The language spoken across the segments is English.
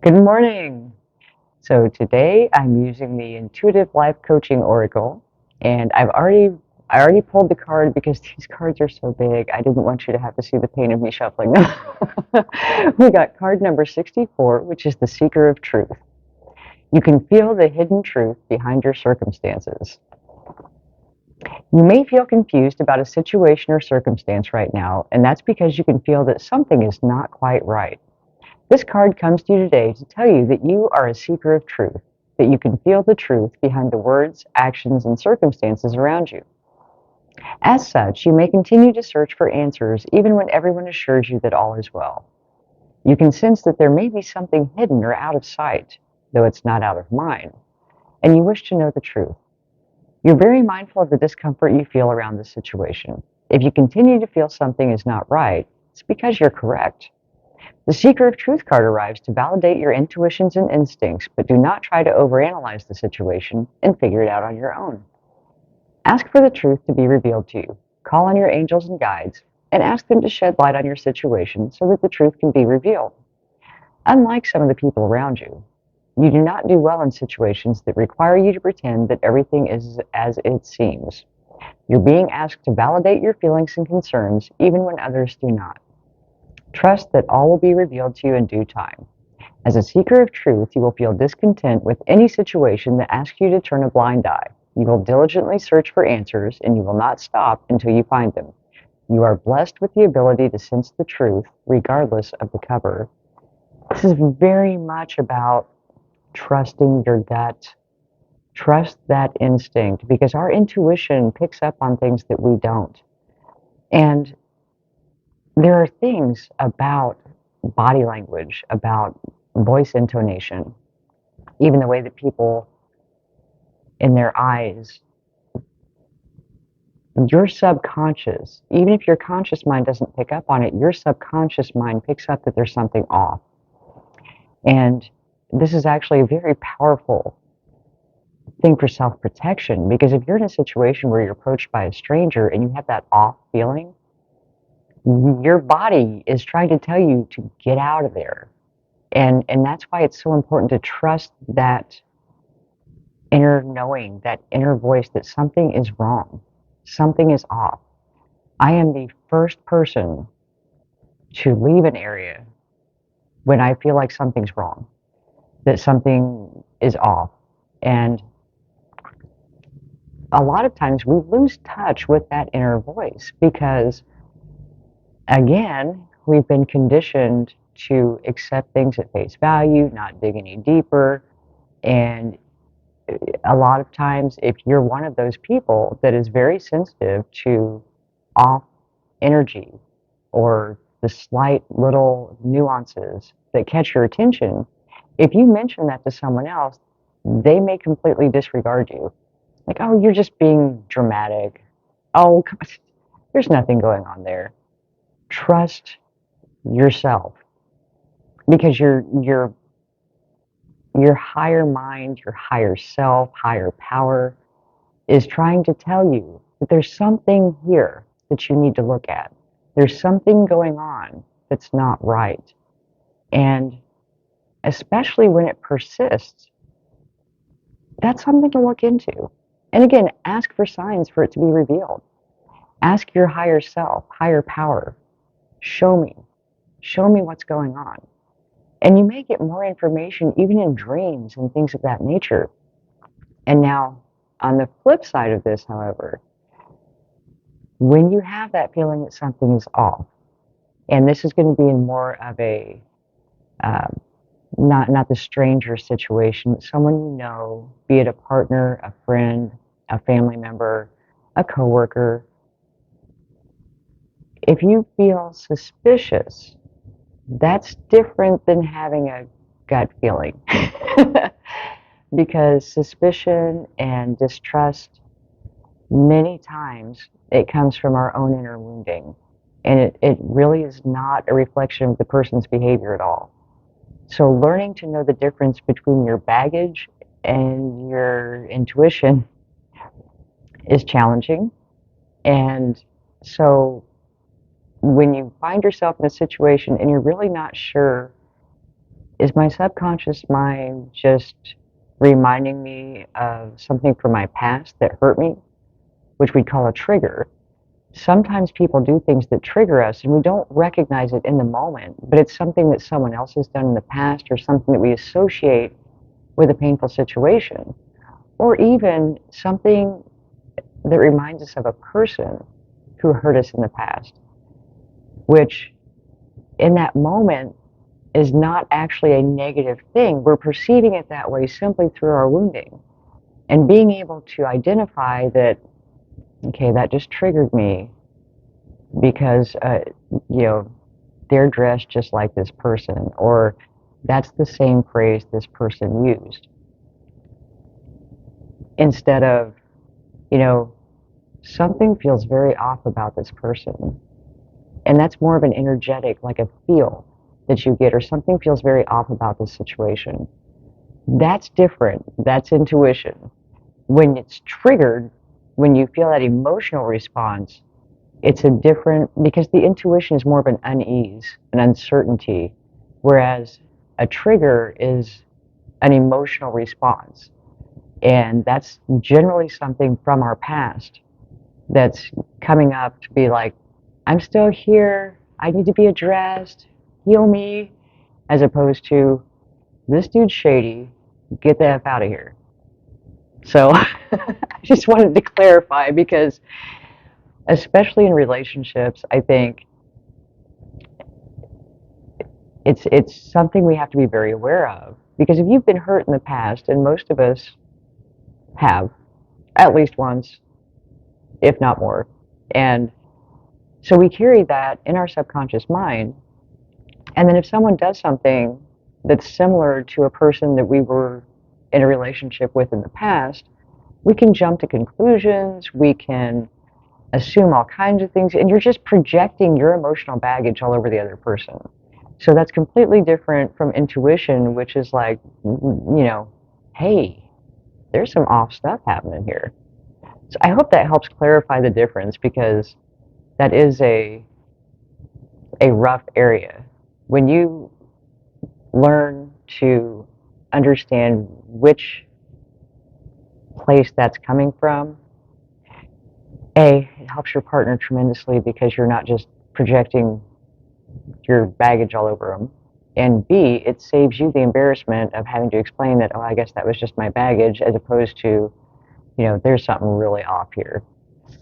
Good morning. So today I'm using the Intuitive Life Coaching Oracle, and I already pulled the card because these cards are so big. I didn't want you to have to see the pain of me shuffling them. We got card number 64, which is the Seeker of Truth. You can feel the hidden truth behind your circumstances. You may feel confused about a situation or circumstance right now, and that's because you can feel that something is not quite right. This card comes to you today to tell you that you are a seeker of truth, that you can feel the truth behind the words, actions, and circumstances around you. As such, you may continue to search for answers even when everyone assures you that all is well. You can sense that there may be something hidden or out of sight, though it's not out of mind, and you wish to know the truth. You're very mindful of the discomfort you feel around this situation. If you continue to feel something is not right, it's because you're correct. The Seeker of Truth card arrives to validate your intuitions and instincts, but do not try to overanalyze the situation and figure it out on your own. Ask for the truth to be revealed to you. Call on your angels and guides and ask them to shed light on your situation so that the truth can be revealed. Unlike some of the people around you, you do not do well in situations that require you to pretend that everything is as it seems. You're being asked to validate your feelings and concerns even when others do not. Trust that all will be revealed to you in due time. As a seeker of truth, you will feel discontent with any situation that asks you to turn a blind eye. You will diligently search for answers, and you will not stop until you find them. You are blessed with the ability to sense the truth, regardless of the cover. This is very much about trusting your gut. Trust that instinct, because our intuition picks up on things that we don't. And there are things about body language, about voice intonation, even the way that people in their eyes, your subconscious, even if your conscious mind doesn't pick up on it, your subconscious mind picks up that there's something off. And this is actually a very powerful thing for self-protection, because if you're in a situation where you're approached by a stranger and you have that off feeling, your body is trying to tell you to get out of there. And that's why it's so important to trust that inner knowing, that inner voice that something is wrong, something is off. I am the first person to leave an area when I feel like something's wrong, that something is off. And a lot of times we lose touch with that inner voice because, again, we've been conditioned to accept things at face value, not dig any deeper. And a lot of times, if you're one of those people that is very sensitive to off energy or the slight little nuances that catch your attention, if you mention that to someone else, they may completely disregard you. Like, oh, you're just being dramatic. Oh, there's nothing going on there. Trust yourself, because your higher mind, your higher self, higher power is trying to tell you that there's something here that you need to look at. There's something going on that's not right. And especially when it persists, that's something to look into. And again, ask for signs for it to be revealed. Ask your higher self, higher power, show me. Show me what's going on. And you may get more information even in dreams and things of that nature. And now, on the flip side of this, however, when you have that feeling that something is off, and this is going to be in more of a uh, not the stranger situation, but someone you know, be it a partner, a friend, a family member, a coworker. If you feel suspicious, that's different than having a gut feeling. Because suspicion and distrust, many times, it comes from our own inner wounding. And it really is not a reflection of the person's behavior at all. So learning to know the difference between your baggage and your intuition is challenging. And so when you find yourself in a situation and you're really not sure is my subconscious mind just reminding me of something from my past that hurt me, which we call a trigger? Sometimes people do things that trigger us and we don't recognize it in the moment, but it's something that someone else has done in the past or something that we associate with a painful situation, or even something that reminds us of a person who hurt us in the past, which in that moment is not actually a negative thing. We're perceiving it that way simply through our wounding. And being able to identify that, okay, that just triggered me because, you know, they're dressed just like this person, or that's the same phrase this person used. Instead of, you know, something feels very off about this person. And that's more of an energetic, like a feel that you get, or something feels very off about this situation. That's different. That's intuition. When it's triggered, when you feel that emotional response, it's a different, because the intuition is more of an unease, an uncertainty, whereas a trigger is an emotional response. And that's generally something from our past that's coming up to be like, I'm still here, I need to be addressed, heal me, as opposed to, this dude's shady, get the F out of here. So I just wanted to clarify because, especially in relationships, I think it's something we have to be very aware of. Because if you've been hurt in the past, and most of us have, at least once, if not more, and so we carry that in our subconscious mind, and then if someone does something that's similar to a person that we were in a relationship with in the past, we can jump to conclusions, we can assume all kinds of things, and you're just projecting your emotional baggage all over the other person. So that's completely different from intuition, which is like, you know, hey, there's some off stuff happening here. So I hope that helps clarify the difference, because that is a rough area. When you learn to understand which place that's coming from, A, it helps your partner tremendously because you're not just projecting your baggage all over them. And B, it saves you the embarrassment of having to explain that, oh, I guess that was just my baggage, as opposed to, you know, there's something really off here.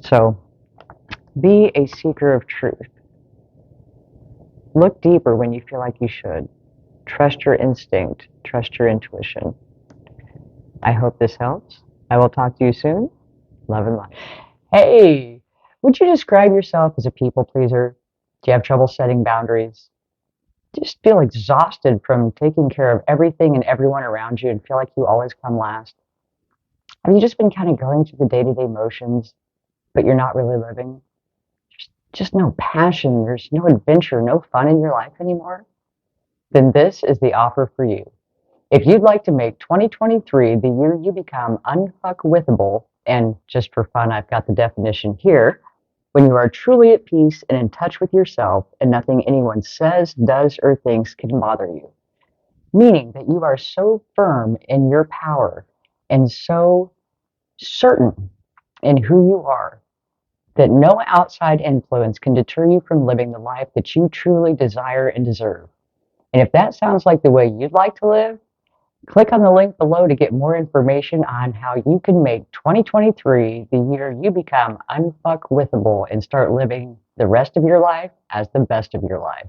So be a seeker of truth. Look deeper when you feel like you should. Trust your instinct. Trust your intuition. I hope this helps. I will talk to you soon. Love and light. Hey, would you describe yourself as a people pleaser? Do you have trouble setting boundaries? Do you just feel exhausted from taking care of everything and everyone around you and feel like you always come last? Have you just been kind of going through the day-to-day motions, but you're not really living? There's just no passion, there's no adventure, no fun in your life anymore? Then this is the offer for you. If you'd like to make 2023 the year you become unfuckwithable, and just for fun, I've got the definition here, when you are truly at peace and in touch with yourself and nothing anyone says, does, or thinks can bother you. Meaning that you are so firm in your power and so certain in who you are that no outside influence can deter you from living the life that you truly desire and deserve. And if that sounds like the way you'd like to live, click on the link below to get more information on how you can make 2023 the year you become unfuckwithable and start living the rest of your life as the best of your life.